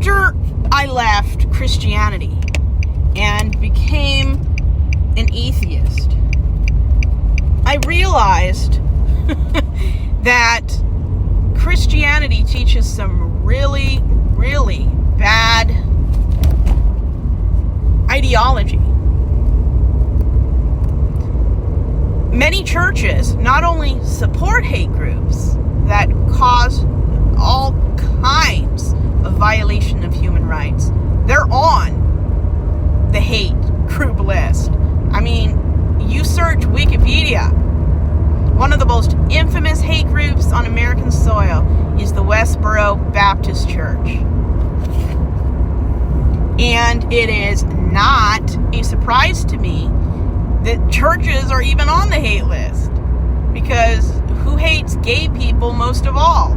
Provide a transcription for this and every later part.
After I left Christianity and became an atheist, I realized that Christianity teaches some really, really bad ideology. Many churches not only support hate groups that cause all kinds of violation of human rights, they're on the hate group list. I mean, you search Wikipedia, one of the most infamous hate groups on American soil is the Westboro Baptist Church. And it is not a surprise to me that churches are even on the hate list, because who hates gay people most of all?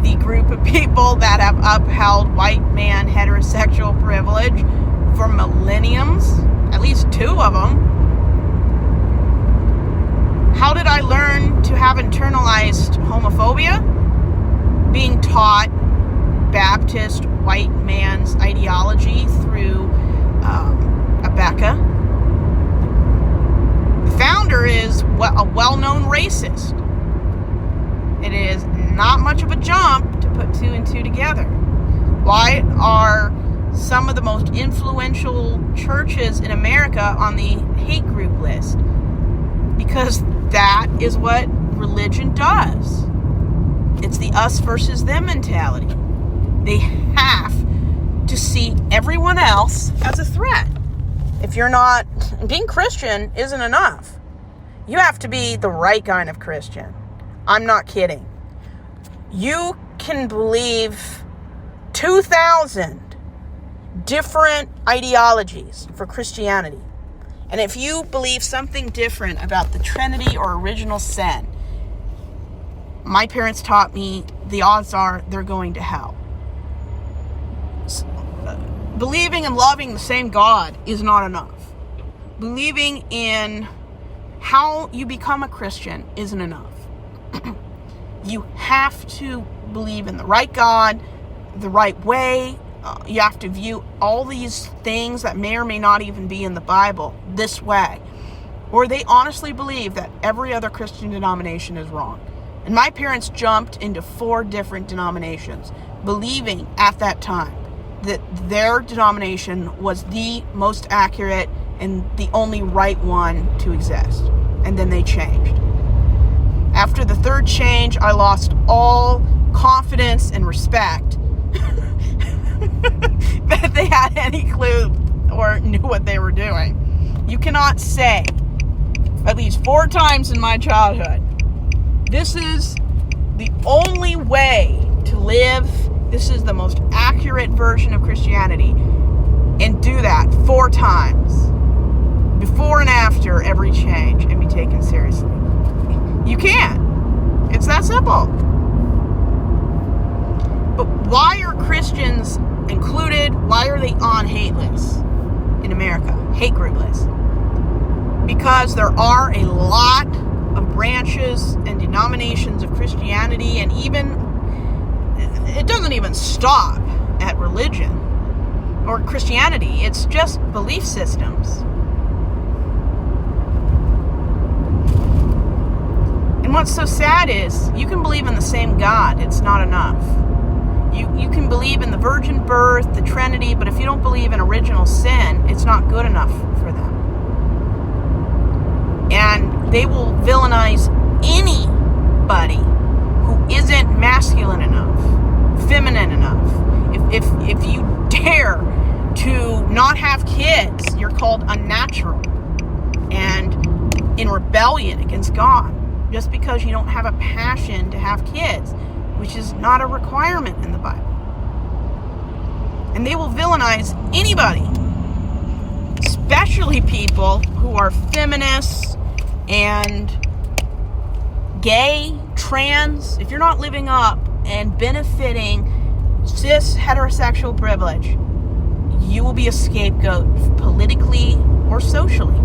The group of people that have upheld white man heterosexual privilege for millenniums, at least 2 of them. How did I learn to have internalized homophobia? Being taught Baptist white man's ideology through Abeka. The founder is a well-known racist. It is not much of a jump to put 2 and 2 together. Why are some of the most influential churches in America on the hate group list? Because that is what religion does. It's the us versus them mentality. They have to see everyone else as a threat. If you're not, being Christian isn't enough. You have to be the right kind of Christian. I'm not kidding. You can believe 2,000 different ideologies for Christianity. And if you believe something different about the Trinity or original sin, my parents taught me the odds are they're going to hell. Believing and loving the same God is not enough. Believing in how you become a Christian isn't enough. You have to believe in the right God, the right way. You have to view all these things that may or may not even be in the Bible this way. Or they honestly believe that every other Christian denomination is wrong. And my parents jumped into 4 different denominations, believing at that time that their denomination was the most accurate and the only right one to exist. And then they changed. After the 3rd change, I lost all confidence and respect that they had any clue or knew what they were doing. You cannot say, at least 4 times in my childhood, this is the only way to live, this is the most accurate version of Christianity, and do that 4 times, before and after every change, and be taken seriously. You can't. It's that simple. But why are Christians included? Why are they on hate lists in America? Hate group lists. Because there are a lot of branches and denominations of Christianity, and even, it doesn't even stop at religion or Christianity. It's just belief systems. And what's so sad is you can believe in the same God. It's not enough. You can believe in the virgin birth, the Trinity, but if you don't believe in original sin, it's not good enough for them. And they will villainize anybody who isn't masculine enough, feminine enough. If you dare to not have kids, you're called unnatural and in rebellion against God, just because you don't have a passion to have kids, which is not a requirement in the Bible. And they will villainize anybody, especially people who are feminists and gay, trans. If you're not living up and benefiting cis heterosexual privilege, you will be a scapegoat politically or socially.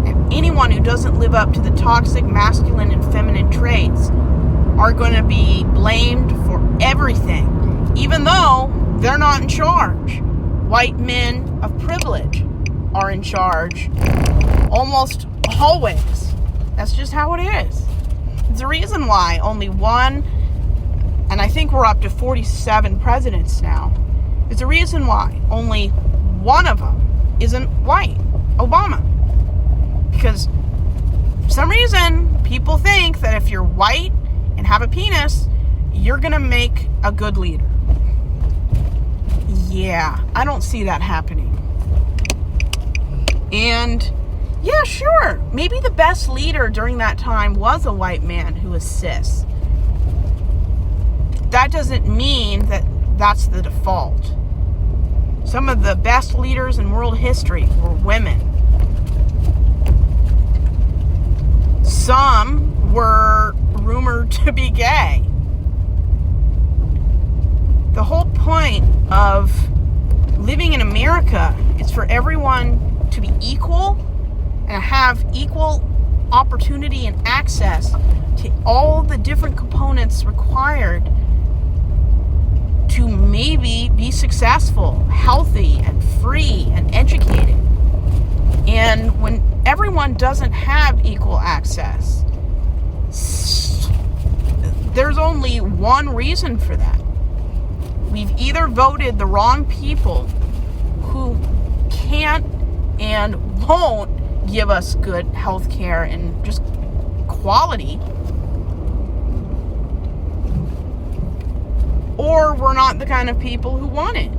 And anyone who doesn't live up to the toxic masculine and feminine traits are going to be blamed for everything, even though they're not in charge. White men of privilege are in charge almost always. That's just how it is. It's the reason why only one, and I think we're up to 47 presidents now. It's the reason why only one of them isn't white, Obama. Because for some reason, people think that if you're white and have a penis, you're going to make a good leader. Yeah, I don't see that happening. And yeah, sure, maybe the best leader during that time was a white man who was cis. That doesn't mean that that's the default. Some of the best leaders in world history were women. Some were rumored to be gay. The whole point of living in America is for everyone to be equal and have equal opportunity and access to all the different components required to maybe be successful, healthy, and free, and educated. And when everyone doesn't have equal access, there's only one reason for that. We've either voted the wrong people who can't and won't give us good health care and just quality, or we're not the kind of people who want it.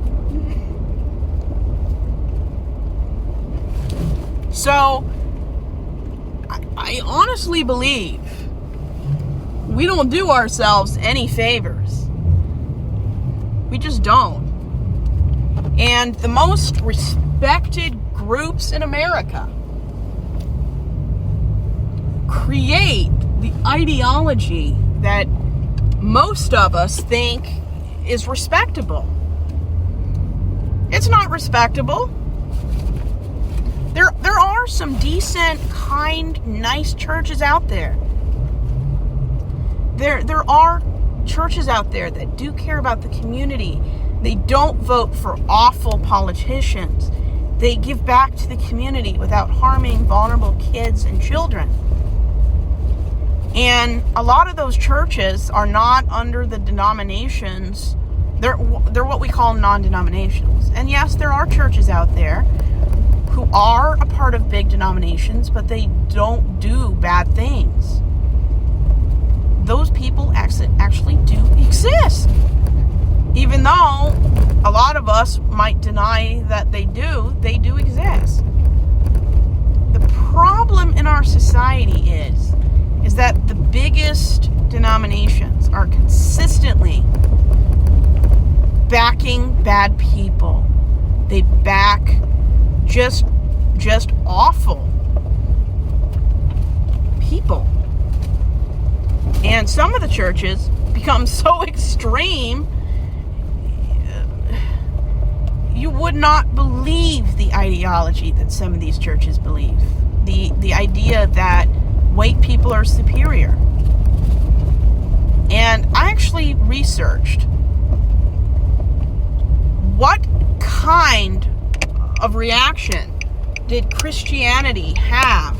So, I honestly believe we don't do ourselves any favors. We just don't. And the most respected groups in America create the ideology that most of us think is respectable. It's not respectable. There are some decent, kind, nice churches out there. There are churches out there that do care about the community. They don't vote for awful politicians. They give back to the community without harming vulnerable kids and children. And a lot of those churches are not under the denominations. They're what we call non-denominationals. And yes, there are churches out there who are a part of big denominations, but they don't do bad things. Those people actually do exist. Even though a lot of us might deny that they do exist. The problem in our society is that the biggest denominations are consistently backing bad people. They back just awful people. And some of the churches become so extreme, you would not believe the ideology that some of these churches believe. The idea that white people are superior. And I actually researched what kind of reaction did Christianity have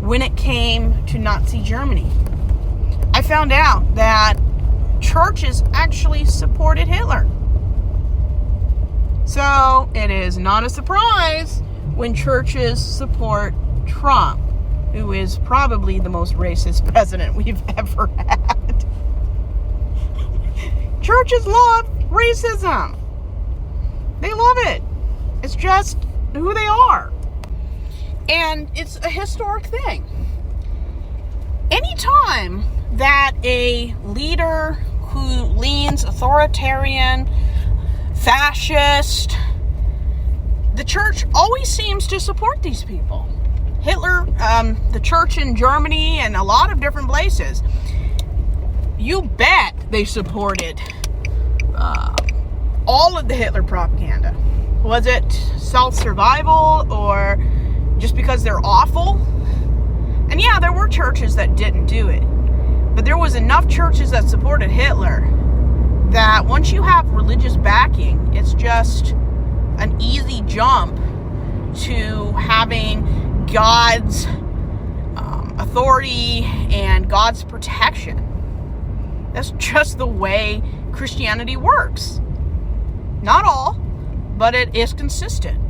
when it came to Nazi Germany. I found out that churches actually supported Hitler. So it is not a surprise when churches support Trump, who is probably the most racist president we've ever had. Churches love racism. They love it. It's just who they are. And it's a historic thing. Anytime that a leader who leans authoritarian, fascist, the church always seems to support these people. Hitler, the church in Germany and a lot of different places, you bet they supported all of the Hitler propaganda. Was it self-survival or just because they're awful? And yeah, there were churches that didn't do it. But there was enough churches that supported Hitler that once you have religious backing, it's just an easy jump to having God's authority and God's protection. That's just the way Christianity works. Not all, but it is consistent.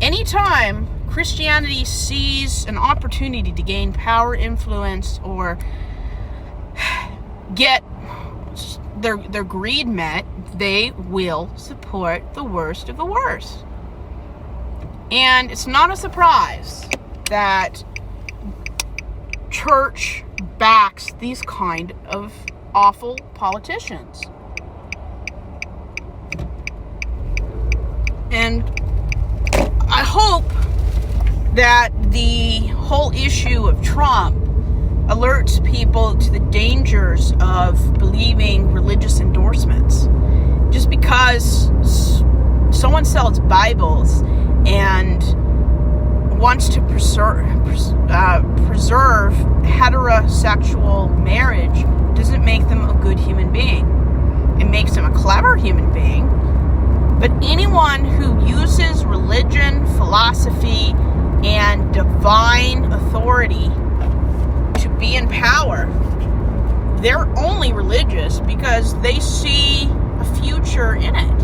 Anytime Christianity sees an opportunity to gain power, influence, or get their greed met, they will support the worst of the worst. And it's not a surprise that church backs these kind of awful politicians. And I hope that the whole issue of Trump alerts people to the dangers of believing religious endorsements. Just because someone sells Bibles and wants to preserve heterosexual marriage doesn't make them a good human being. It makes them a clever human being. But anyone who uses religion, philosophy, and divine authority to be in power, they're only religious because they see a future in it.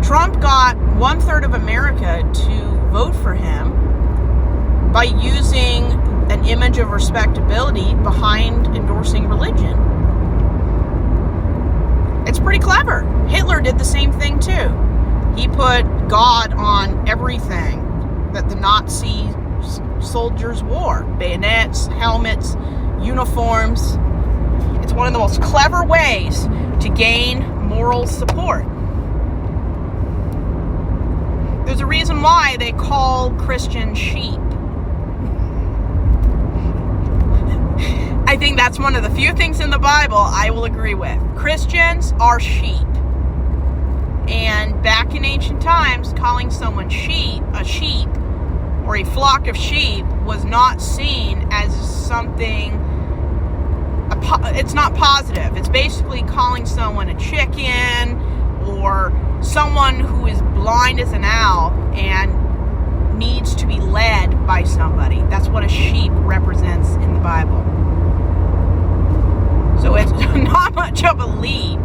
Trump got 1/3 of America to vote for him by using an image of respectability behind endorsing religion. It's pretty clever. Hitler did the same thing too. He put God on everything that the Nazi soldiers wore. Bayonets, helmets, uniforms. It's one of the most clever ways to gain moral support. There's a reason why they call Christians sheep. I think that's one of the few things in the Bible I will agree with. Christians are sheep. And back in ancient times, calling someone a sheep, or a flock of sheep was not seen as something, it's not positive. It's basically calling someone a chicken or someone who is blind as an owl and needs to be led by somebody. That's what a sheep represents in the Bible. So it's not much of a leap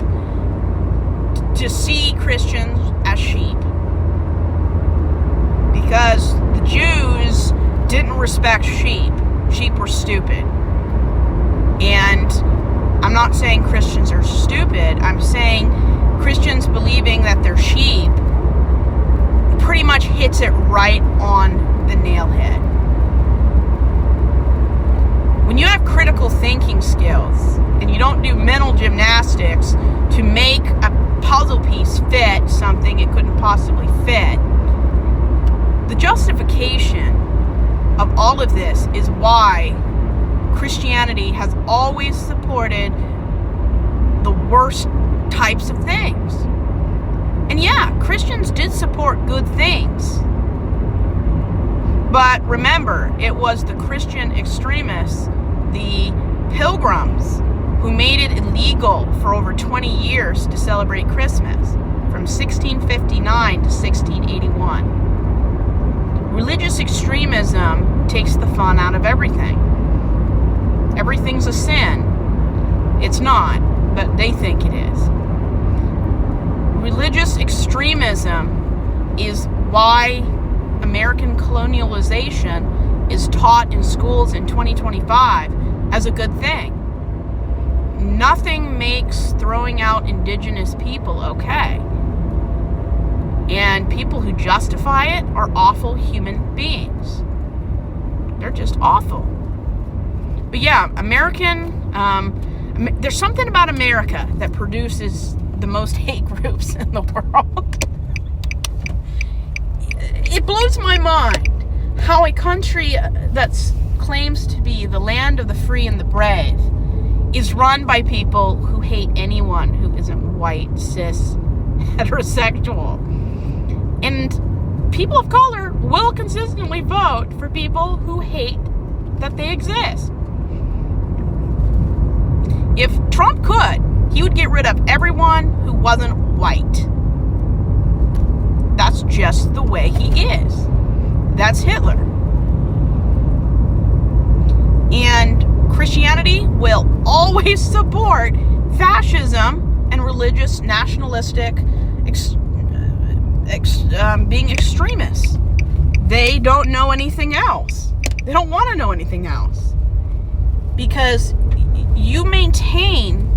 to see Christians as sheep, because the Jews didn't respect sheep. Sheep were stupid. And I'm not saying Christians are stupid. I'm saying Christians believing that they're sheep pretty much hits it right on the nail head. When you have critical thinking skills and you don't do mental gymnastics to make a puzzle piece fit something it couldn't possibly fit, the justification of all of this is why Christianity has always supported the worst types of things. And yeah, Christians did support good things. But remember, it was the Christian extremists, the pilgrims, who made it illegal for over 20 years to celebrate Christmas, from 1659 to 1681. Religious extremism takes the fun out of everything. Everything's a sin. It's not, but they think it is. Religious extremism is why American colonialization is taught in schools in 2025 as a good thing. Nothing makes throwing out indigenous people okay. And people who justify it are awful human beings. They're just awful. But yeah, there's something about America that produces the most hate groups in the world. It blows my mind how a country that claims to be the land of the free and the brave is run by people who hate anyone who isn't white, cis, heterosexual. And people of color will consistently vote for people who hate that they exist. If Trump could, he would get rid of everyone who wasn't white. That's just the way he is. That's Hitler. And Christianity will always support fascism and religious nationalistic being extremists. They don't know anything else. They don't want to know anything else. Because you maintain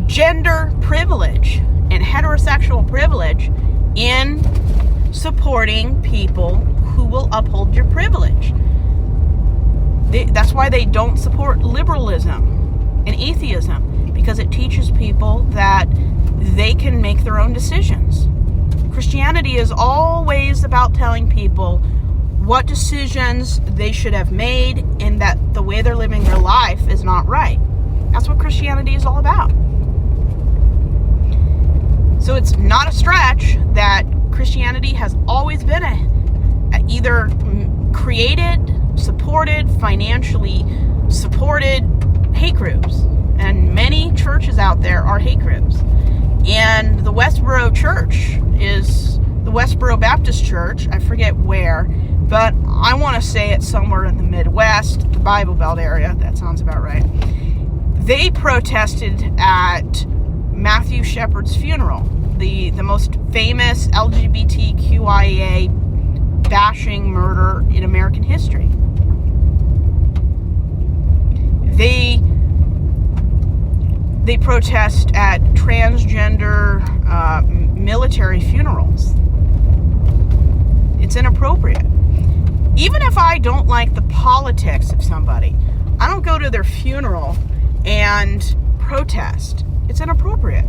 gender privilege and heterosexual privilege in supporting people who will uphold your privilege. That's why they don't support liberalism and atheism, because it teaches people that they can make their own decisions. Christianity is always about telling people what decisions they should have made and that the way they're living their life is not right. That's what Christianity is all about. So it's not a stretch that Christianity has always been either created, supported, financially supported hate groups. And many churches out there are hate groups. And the Westboro Church is the Westboro Baptist Church. I forget where, but I want to say it's somewhere in the Midwest, the Bible Belt area. That sounds about right. They protested at Matthew Shepard's funeral, the most famous LGBTQIA bashing murder in American history. They protest at transgender military funerals. It's inappropriate. Even if I don't like the politics of somebody, I don't go to their funeral and protest. It's inappropriate.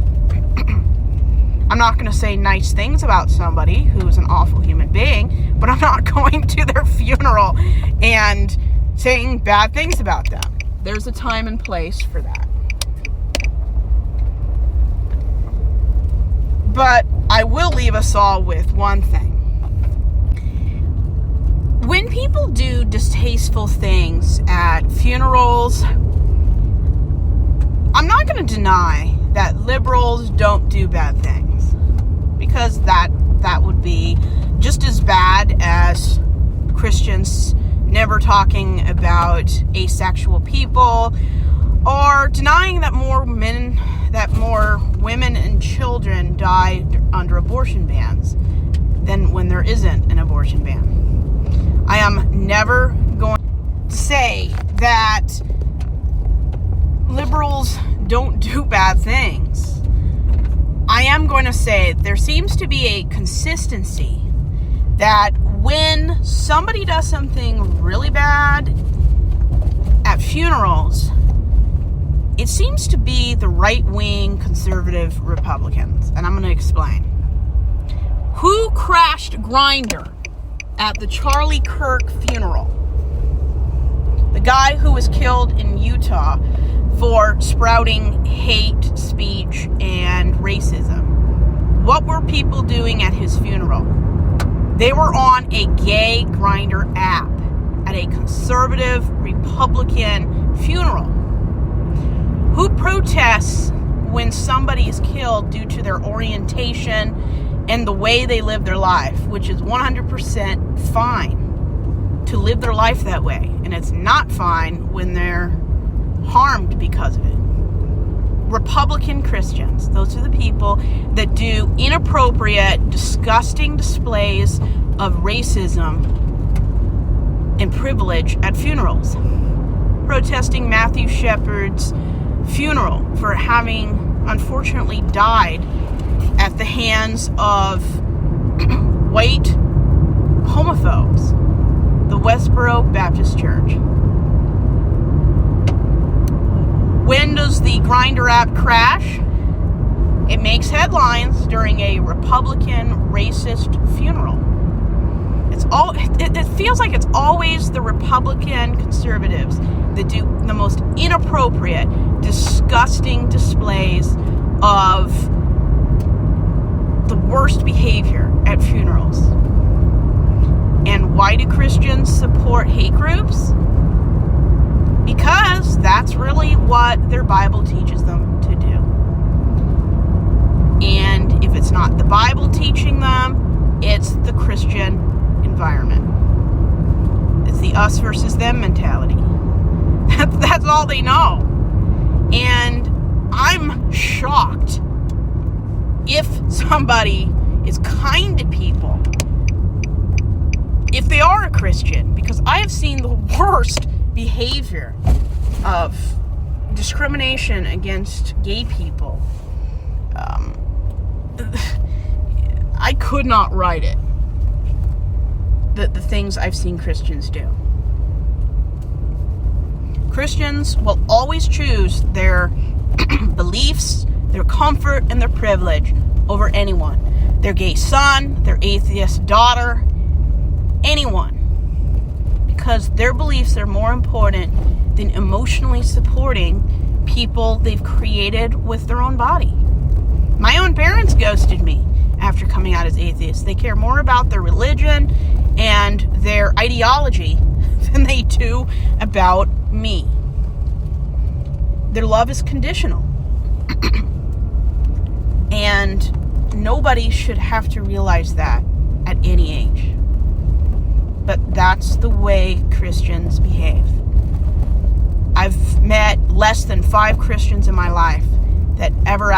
I'm not going to say nice things about somebody who's an awful human being, but I'm not going to their funeral and saying bad things about them. There's a time and place for that. But I will leave us all with one thing. When people do distasteful things at funerals, I'm not going to deny that liberals don't do bad things, because that would be just as bad as Christians never talking about asexual people, or denying that more women and children die under abortion bans than when there isn't an abortion ban. I am never going to say that liberals don't do bad things. I am going to say there seems to be a consistency that when somebody does something really bad at funerals, it seems to be the right-wing conservative Republicans. And I'm going to explain. Who crashed Grindr at the Charlie Kirk funeral? The guy who was killed in Utah for sprouting hate speech and racism. What were people doing at his funeral? They were on a gay Grindr app at a conservative Republican funeral. Who protests when somebody is killed due to their orientation and the way they live their life, which is 100% fine to live their life that way, and it's not fine when they're harmed because of it? Republican Christians, those are the people that do inappropriate, disgusting displays of racism and privilege at funerals. Protesting Matthew Shepard's funeral for having unfortunately died at the hands of white homophobes. The Westboro Baptist Church. When does the Grindr app crash? It makes headlines during a Republican racist funeral. It feels like it's always the Republican conservatives that do the most inappropriate, disgusting displays of the worst behavior at funerals. And why do Christians support hate groups? Because that's really what their Bible teaches them to do. And if it's not the Bible teaching them, it's the Christian environment. It's the us versus them mentality. That's all they know. And I'm shocked if somebody is kind to people, if they are a Christian, because I have seen the worst behavior of discrimination against gay people. I could not write it. The things I've seen Christians do. Christians will always choose their beliefs, their comfort, and their privilege over anyone. Their gay son, their atheist daughter, anyone. Because their beliefs are more important than emotionally supporting people they've created with their own body. My own parents ghosted me after coming out as atheists. They care more about their religion and their ideology than they do about me. Their love is conditional. And nobody should have to realize that at any age. But that's the way Christians behave. I've met less than 5 Christians in my life that ever